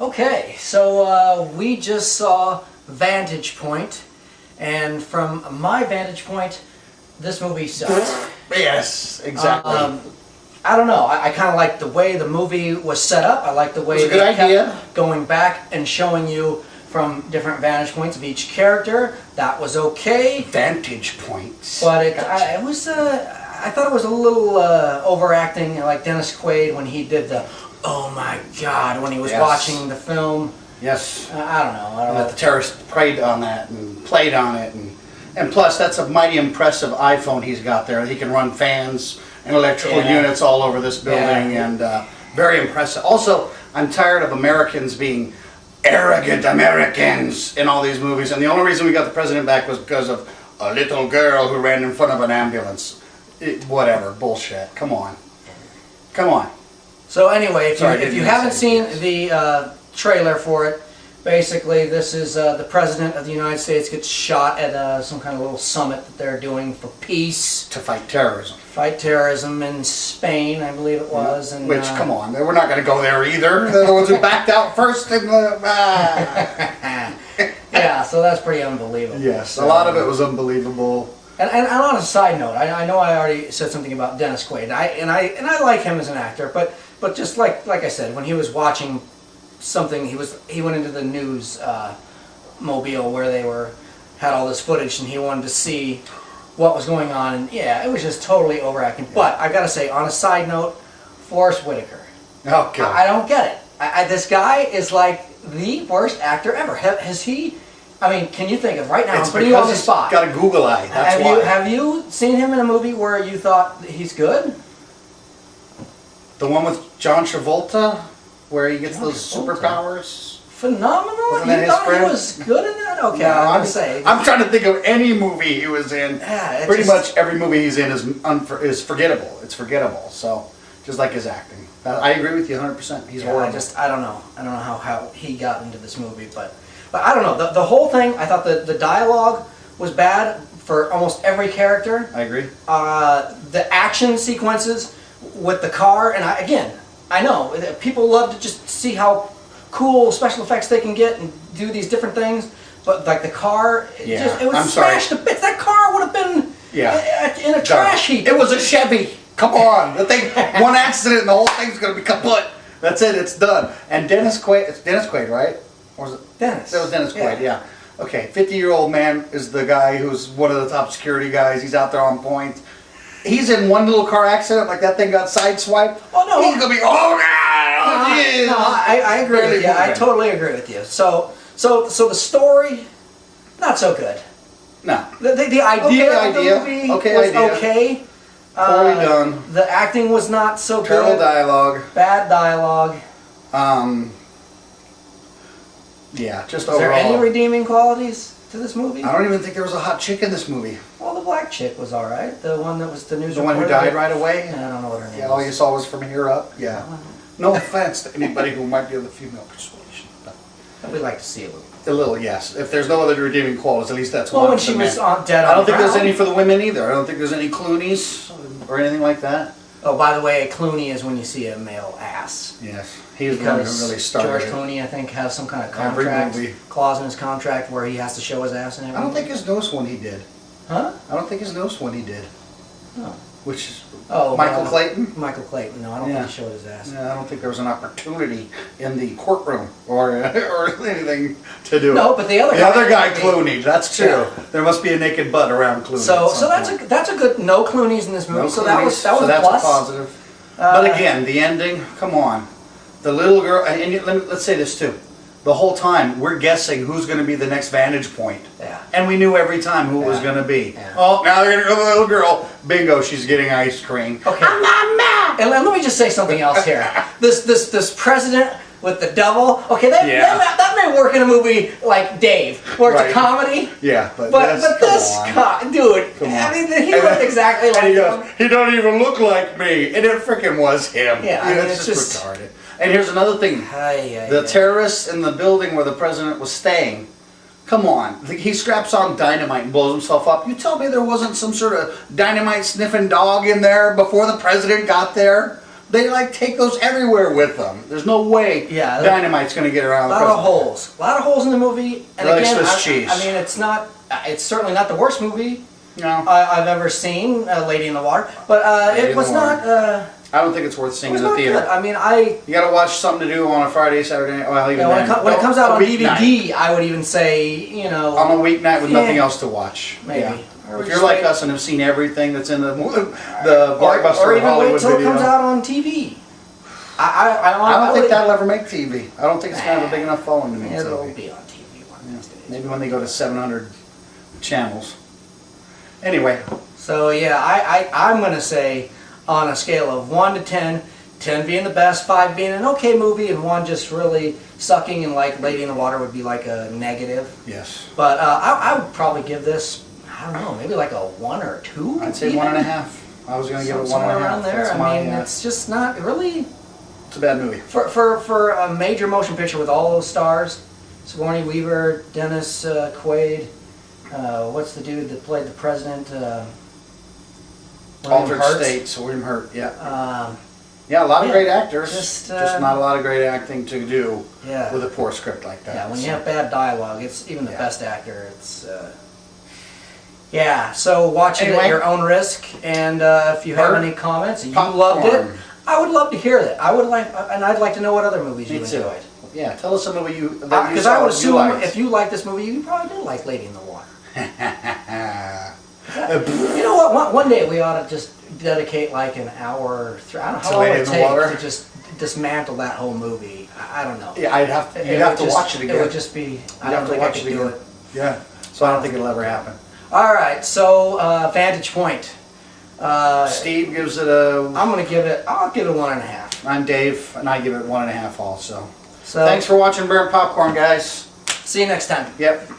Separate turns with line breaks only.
Okay, so we just saw Vantage Point, and from my vantage point, this movie sucks.
Yes, exactly.
I don't know. I kind of like the way the movie was set up. I like the way
It was a good idea.
kept going back and showing you from different vantage points of each character. That was okay.
Vantage points.
But
Gotcha.
it was. I thought it was a little overacting, like Dennis Quaid when he did the "Oh my God" when he was
Yes.
watching the film.
Yes.
I don't know. I don't
And
know.
that the terrorists preyed on that and played on it, and plus that's a mighty impressive iPhone he's got there. He can run fans and electrical
Yeah.
units all over this building,
Yeah.
and very impressive. Also, I'm tired of Americans being arrogant Americans in all these movies, and the only reason we got the president back was because of a little girl who ran in front of an ambulance. Whatever, bullshit. Come on. Come on.
So anyway, if
Sorry, I
you
didn't
haven't
say
seen the trailer for it, basically this is the president of the United States gets shot at some kind of little summit that they're doing for peace,
To fight terrorism.
fight terrorism in Spain, I believe it was. And,
Which, come on, we're not going to go there either. They're the ones who backed out first. In the,
yeah, so that's pretty unbelievable.
Yes, a lot of it was unbelievable.
And on a side note, I know I already said something about Dennis Quaid, and I like him as an actor, but just like I said, when he was watching something, he went into the news mobile where they had all this footage, and he wanted to see what was going on, and yeah, it was just totally overacting. But I gotta say, on a side note, Forrest Whitaker,
Okay.
I don't get it. This guy is like the worst actor ever. Has he? I mean, can you think of right now?
It's
I'm putting you on the
because he's
spot.
got a Google eye. That's why.
Have you seen him in a movie where you thought he's good?
The one with John Travolta, where he gets
John
those
Travolta?
superpowers.
Phenomenal.
Wasn't
You
that his
thought
friend?
he was good in that? Okay,
No,
I'm gonna say.
I'm trying to think of any movie he was in.
Yeah, it
Pretty
just-
much every movie he's in is forgettable. It's forgettable. So, just like his acting. I agree with you 100%. He's
Yeah,
horrible.
I don't know. I don't know how he got into this movie, but I don't know. The whole thing. I thought the dialogue was bad for almost every character.
I agree.
The action sequences with the car, and I know that people love to just see how cool special effects they can get and do these different things, but like the car,
Yeah,
it was
I'm sorry.
smashed to bits. That car would have been in a trash heap.
It was a Chevy. Come on. The thing, one accident and the whole thing's going to be kaput. That's it. It's done. And Dennis Quaid, it's Dennis Quaid, right? Or was it?
Dennis.
That was Dennis Quaid, yeah. Okay, 50-year-old man is the guy who's one of the top security guys. He's out there on point. He's in one little car accident, like that thing got sideswiped.
Oh, no.
He's going to be, oh, God! Oh, yeah.
No, I agree with you. I totally agree with you. So the story, not so good.
No.
The idea
Okay,
of the
idea.
movie
Okay,
was
idea.
okay.
Poorly done.
The acting was not so
Terrible
good.
dialogue.
Bad dialogue.
Yeah, just
Is
overall.
there any redeeming qualities to this movie?
I don't even think there was a hot chick in this movie.
Well, the black chick was all right. The one that was the news
The one who
reporter.
died right away?
I don't know what her name
Yeah, all
was.
you saw was from here up. Yeah. No offense to anybody who might be of the female persuasion. But
We'd like to see a little.
a little, yes. If there's no other redeeming qualities, at least that's
Well,
one
when
for
she
the
was
men.
dead on
I don't
the
think there's
ground.
any for the women either. I don't think there's any Clooney's or anything like that.
Oh, by the way, Clooney is when you see a male ass.
Yes. He was the one who
Because
really started
George
it.
Clooney, I think, has some kind of
Every
contract
movie.
clause in his contract where he has to show his ass and
I
everything.
don't think his nose one he did.
Huh?
I don't think his nose one he did.
Oh.
Which is
Oh,
Michael Clayton?
Michael Clayton. No, I don't
Yeah.
think he showed his ass.
Yeah, I don't think there was an opportunity in the courtroom or or anything to do it.
No, but the other
guy
guy-
Clooney. That's true.
Yeah.
There must be a naked butt around Clooney.
So,
at some point.
that's a good no Clooney's in this movie.
No
so that was
Clooney's,
a
that's
plus.
a positive. But again, the ending. Come on, the little girl. And let's say this too. The whole time we're guessing who's going to be the next Vantage Point.
Yeah.
And we knew every time who it was
Yeah.
going to be.
Yeah.
Oh, now they're going to go to the little girl. Bingo, she's getting ice cream.
Okay.
I'm not mad.
And let me just say something else here. This president with the devil. Okay, that may work in a movie like Dave, where it's
Right.
a comedy.
Yeah, but
But this dude,
Come on.
I mean, he looked exactly like
And he
him.
goes, he don't even look like me. And it freaking was him.
Yeah, I mean,
it's
it's
just
just-
retarded. And here's another thing. The terrorists in the building where the president was staying, come on. He straps on dynamite and blows himself up. You tell me there wasn't some sort of dynamite sniffing dog in there before the president got there? They like take those everywhere with them. There's no way
Yeah,
Dynamite's going to get around.
A lot of holes. A lot of holes in the movie. And
Really
again,
Swiss cheese.
I mean, it's not. It's certainly not the worst movie
No,
I've ever seen, Lady in the Water. But
Lady
it
in
was
the Water.
not.
I don't think it's worth
It
seeing
was
in the
not
theater.
good. I mean,
You got to watch something to do on a Friday, Saturday night. Well, even
when,
then,
when it comes out
a
on
weeknight.
DVD, I would even say, you know,
On a weeknight with nothing
Yeah.
else to watch.
Maybe.
Yeah.
Or
If
just
you're like
wait-
us and have seen everything that's in the
or
blockbuster
even
Hollywood
wait till it
video,
comes out on TV.
I don't think that'll ever make TV. I don't think it's going to have a big enough following to make
It'll
TV.
be on TV one of these days.
Maybe when they go to 700 channels. Anyway,
So yeah, I'm gonna say on a scale of 1 to 10, 10 being the best, 5 being an okay movie, and 1 just really sucking, and like Lady in the Water would be like a negative.
yes.
But I would probably give this, I don't know, maybe like a 1 or 2.
I'd say
even.
1.5. I was going to give it
Somewhere
1.5.
around there.
That's
I mean,
my,
it's just not really
it's a bad movie.
for a major motion picture with all those stars. Sigourney Weaver, Dennis Quaid. What's the dude that played the president? William
Altered
Hurt?
States, William Hurt, yeah.
Yeah,
A lot of
yeah,
great actors.
just,
Just not a lot of great acting to do
yeah.
with a poor script like that.
Yeah, when you
So,
have bad dialogue, it's even the
Yeah.
best actor. It's yeah. So watch it
Anyway.
at your own risk, and if you have
Bert,
any comments and you
popcorn.
loved it, I would love to hear that. I would like, and I'd like to know what other movies
Me
you
too.
enjoyed.
Yeah, tell us a movie that you
Because
saw
I would
you
assume
liked.
if you like this movie, you probably did like Lady in the Water. You know what? One day we ought to just dedicate like an hour. I don't know
To
how long
Lady
it
in the Water?
take to just dismantle that whole movie. I don't know.
Yeah, you'd have
would
to
just-
watch it again.
It would just be. I
You'd
don't
have to
think I
watch
could
it
do
again.
it.
Yeah. So I don't think it'll ever happen.
All right, so Vantage Point.
Steve gives it a.
I'll give it 1.5.
I'm Dave, and I give it 1.5 also.
So
Thanks for watching Burn Popcorn, guys.
see you next time.
Yep.